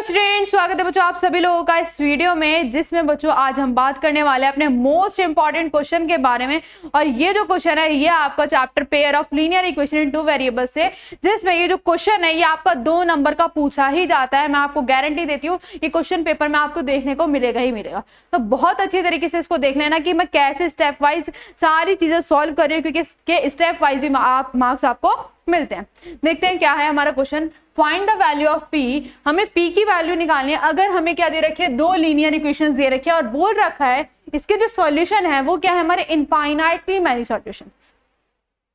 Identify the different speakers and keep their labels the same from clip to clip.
Speaker 1: Students, स्वागत है बच्चों आप सभी लोगों का इस वीडियो में, जिसमें बच्चों आज हम बात करने वाले हैं अपने मोस्ट इंपॉर्टेंट क्वेश्चन के बारे में। और ये जो क्वेश्चन है ये आपका chapter pair of linear equation in two variables से, जिसमें ये जो क्वेश्चन है ये आपका 2 नंबर का पूछा ही जाता है। मैं आपको गारंटी देती हूँ ये क्वेश्चन पेपर में आपको देखने को मिलेगा ही मिलेगा। तो बहुत अच्छी तरीके से इसको देख लेना कि मैं कैसे स्टेप वाइज सारी चीजें सॉल्व कर रही हूँ, क्योंकि स्टेप वाइज भी मार्क्स आपको मिलते हैं। देखते हैं क्या है हमारा question. Find the value of P. हमें पी की वैल्यू निकालनी है। अगर हमें क्या दे रखी है, 2 लीनियर इक्वेशंस दे रखे हैं और बोल रखा है इसके जो सॉल्यूशन है वो क्या है, हमारे इनफाइनाइटली मैनी सॉल्यूशंस।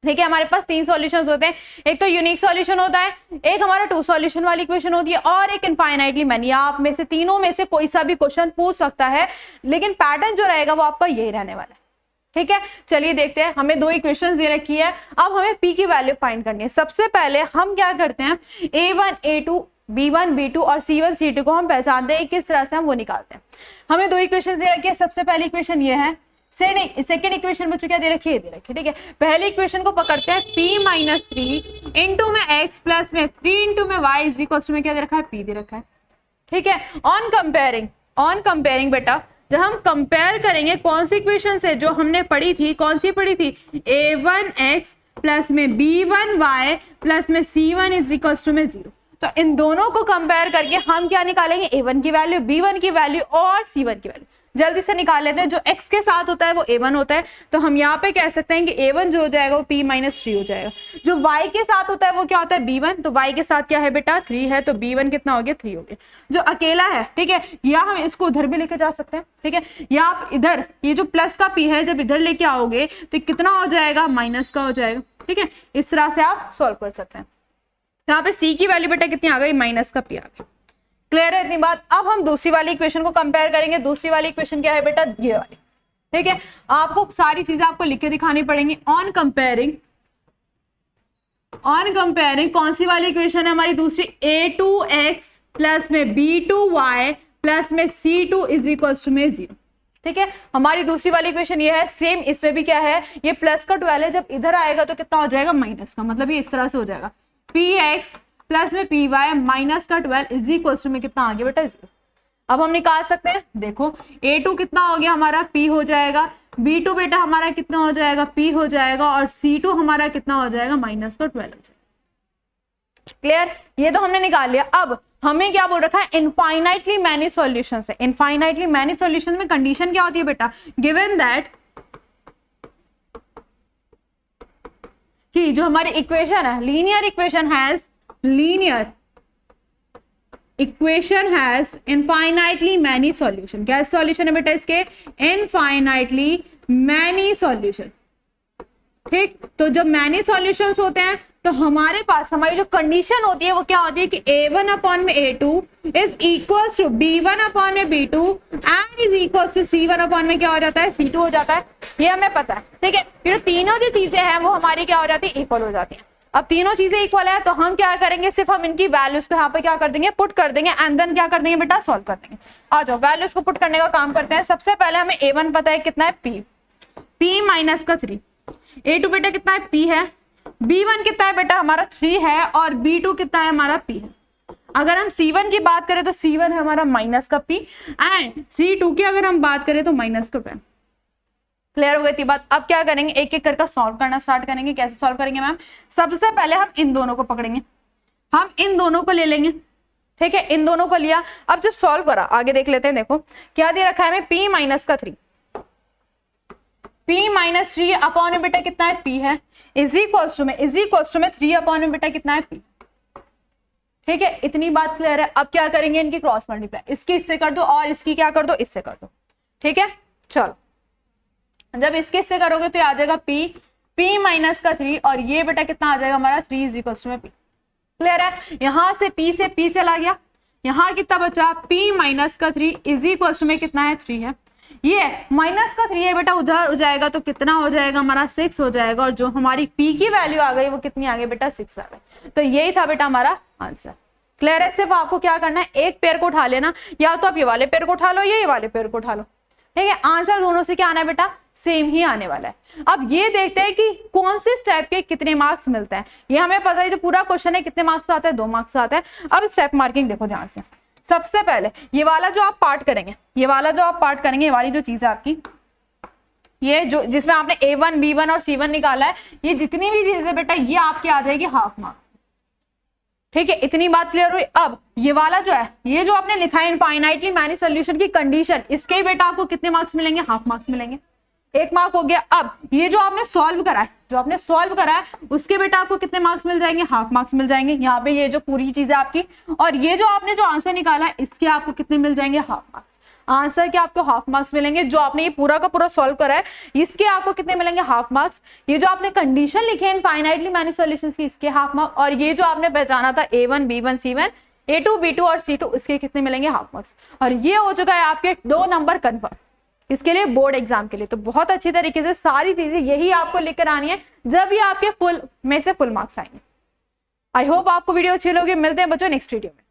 Speaker 1: ठीक है, हमारे पास 3 सॉल्यूशंस होते हैं। एक तो यूनिक सॉल्यूशन होता है, एक हमारा 2 सॉल्यूशन वाली इक्वेशन होती है और एक इनफाइनाइटली मैनी। आप में से तीनों में से कोई सा भी क्वेश्चन पूछ सकता है, लेकिन पैटर्न जो रहेगा वो आपका यही रहने वाला है। ठीक है, चलिए देखते हैं। हमें 2 इक्वेशंस दे रखी है, अब हमें p की वैल्यू फाइंड करनी है। सबसे पहले हम क्या करते हैं, a1 a2 b1 b2 और c1 c2 को हम पहचानते हैं, किस तरह से हम वो निकालते हैं। हमें 2 इक्वेशंस दे रखी है। सबसे पहली इक्वेशन ये है, सेकंड इक्वेशन बच्चों क्या दे रखी है, दे रखी है। ठीक है, पहली इक्वेशन को पकड़ते हैं, p माइनस 3 इंटू में x प्लस में 3 इंटू में y इज इक्वल टू में क्या दे रखा है, p दे रखा है। ठीक है, ऑन कंपेयरिंग बेटा जब हम कंपेयर करेंगे कौन सी इक्वेशन से, जो हमने पढ़ी थी, कौन सी पढ़ी थी, a1x प्लस में b1y प्लस में c1 इज इक्वल टू में 0। तो इन दोनों को कंपेयर करके हम क्या निकालेंगे, a1 की वैल्यू, b1 की वैल्यू और c1 की वैल्यू। जल्दी से निकाल लेते हैं। जो x के साथ होता है वो a1 होता है, तो हम यहाँ पे कह सकते हैं कि a1 जो हो जाएगा वो p माइनस 3 हो जाएगा। जो y के साथ होता है वो क्या होता है, b1। तो y के साथ क्या है बेटा, 3 है, तो b1 कितना हो गया, 3 हो गया। जो अकेला है, ठीक है, या हम इसको उधर भी लेके जा सकते हैं। ठीक है, या आप इधर ये जो प्लस का p है जब इधर लेके आओगे तो कितना हो जाएगा, माइनस का हो जाएगा। ठीक है, इस तरह से आप सॉल्व कर सकते हैं। यहाँ पे c की वैल्यू बेटा कितनी आ गई, माइनस का p आ गई। क्लियर है इतनी बात। अब हम दूसरी वाली इक्वेशन को कंपेयर करेंगे। दूसरी वाली इक्वेशन क्या है बेटा, ये वाली। ठीक है, आपको सारी चीजें आपको लिख के दिखानी पड़ेंगी। ऑन कंपेयरिंग कौन सी वाली इक्वेशन है हमारी दूसरी, a2x प्लस में b2y प्लस में c2 इज इक्वल टू में 0। ठीक है, हमारी दूसरी वाली इक्वेशन ये है। सेम इसमें भी क्या है, ये प्लस का 12 है, जब इधर आएगा तो कितना हो जाएगा, माइनस का। मतलब ये इस तरह से हो जाएगा, px प्लस में py माइनस का 12 इज इक्वल टू में कितना आ गया बेटा, 0। अब हम निकाल सकते हैं। देखो a2 कितना हो गया हमारा, p हो जाएगा, b2 बेटा हमारा कितना हो जाएगा, p हो जाएगा, और c2 हमारा कितना हो जाएगा, माइनस का 12 हो जाएगा। क्लियर, ये तो हमने निकाल लिया। अब हमें क्या बोल रखा है, इनफाइनाइटली मैनी सॉल्यूशन है। इनफाइनाइटली मैनी सॉल्यूशन में कंडीशन क्या होती है बेटा, गिवन दैट कि जो हमारी इक्वेशन है, linear equation has infinitely many solution. क्या सॉल्यूशन है बेटा इसके, इनफाइनाइटली मैनी सॉल्यूशन। ठीक, तो जब मैनी सॉल्यूशंस होते हैं तो हमारे पास हमारी जो कंडीशन होती है वो क्या होती है कि a1 अपॉन में a2 is equal to b1 upon में b2 and is equal to c1 upon में क्या हो जाता है, c2 हो जाता है। ये हमें पता है। ठीक है, फिर तीनों जो चीजें हैं वो हमारी क्या हो जाती है, इक्वल हो जाती है। अब तीनों चीजें इक्वल है तो हम क्या करेंगे, सिर्फ हम इनकी वैल्यूज को यहाँ पे क्या कर देंगे, पुट कर देंगे एंड देन क्या कर देंगे बेटा, सॉल्व कर देंगे। आ जाओ वैल्यूज को पुट करने का काम करते हैं। सबसे पहले हमें a1 पता है कितना है, p माइनस का 3, a2 बेटा कितना है, p है, b1 कितना है बेटा हमारा 3 है, और b2 कितना है हमारा, p है। अगर हम c1 की बात करें तो c1 है हमारा माइनस का p, एंड c2 की अगर हम बात करें तो माइनस का 10। क्लियर हो गई थी बात। अब क्या करेंगे, एक एक करके सॉल्व करना स्टार्ट करेंगे। कैसे सॉल्व करेंगे मैम, सबसे पहले हम इन दोनों को पकड़ेंगे, हम इन दोनों को ले लेंगे। ठीक है, इन दोनों को लिया। अब जब सॉल्व करा, आगे देख लेते हैं। देखो क्या दे रखा है हमें, p माइनस का 3, p माइनस 3 अपॉन में बेटा कितना है, p है, इज इक्वल टू में 3 अपॉन में बेटा कितना है, p। ठीक है, इतनी बात क्लियर है। अब क्या करेंगे, इनकी क्रॉस मल्टीप्लाई, इसकी इससे कर दो और इसकी क्या कर दो, इससे कर दो। ठीक है, चलो जब इसके इससे करोगे तो आ जाएगा p माइनस का 3, और ये बेटा कितना आ जाएगा हमारा, 3 इज इक्वल टू में p। क्लियर है, यहां से p से p चला गया, यहाँ कितना बचा, p माइनस का 3 इज इक्वल टू में कितना है, 3 है। ये माइनस का 3 है बेटा, उधर हो जाएगा तो कितना हो जाएगा हमारा, 6 हो जाएगा, और जो हमारी p की वैल्यू आ गई वो कितनी आ गई बेटा, 6 आ गई। तो यही था बेटा हमारा आंसर। क्लियर है, सिर्फ आपको क्या करना है, एक पेयर को उठा लेना, या तो आप ये वाले पेयर को उठा लो या ये वाले पेयर को उठा लो। ठीक है, आंसर दोनों से क्या आना है बेटा, सेम ही आने वाला है। अब ये देखते हैं कि कौन से स्टेप के कितने मार्क्स मिलते हैं। ये हमें पता है, जो पूरा क्वेश्चन है कितने मार्क्स आता है, 2 मार्क्स आता है। अब स्टेप मार्किंग देखो ध्यान से। सबसे पहले ये वाला जो आप पार्ट करेंगे, ये वाला जो आप पार्ट करेंगे, ये वाली जो चीज है आपकी, ये जो जिसमें आपने A1, B1 और C1 निकाला है, ये जितनी भी चीजें बेटा ये आपकी आ जाएगी हाफ मार्क्स। ठीक है, इतनी बात क्लियर हुई। अब ये वाला जो है, ये जो आपने लिखा है इनफाइनाइटली मैनी सोल्यूशन की कंडीशन, इसके बेटा आपको कितने मार्क्स मिलेंगे? हाफ मार्क्स मिलेंगे, 1 मार्क हो गया। अब ये जो आपने सॉल्व करा है, जो आपने सॉल्व करा है उसके बेटा आपको कितने मार्क्स मिल जाएंगे? हाफ मार्क्स मिल जाएंगे। यहाँ पे ये जो पूरी चीज है आपकी, और ये जो आपने जो आंसर निकाला है इसके आपको कितने मिल जाएंगे? Half marks. आंसर के आपको हाफ मार्क्स मिलेंगे। जो आपने ये पूरा का पूरा सॉल्व करा है इसके आपको कितने मिलेंगे? Half marks. ये जो आपने कंडीशन लिखे हैं इनफाइनाइटली मैनी सॉल्यूशंस की, इसके हाफ मार्क्स। और ये जो आपने पहचाना था A1, B1, C1, A2, B2 और C2, इसके कितने मिलेंगे? Half marks. और ये हो चुका है आपके 2 नंबर कन्फर्म, इसके लिए बोर्ड एग्जाम के लिए। तो बहुत अच्छी तरीके से सारी चीजें यही आपको लेकर आनी है जब ये आपके फुल में से फुल मार्क्स आएंगे। आई होप आपको वीडियो अच्छी लगी। मिलते हैं बच्चों नेक्स्ट वीडियो में।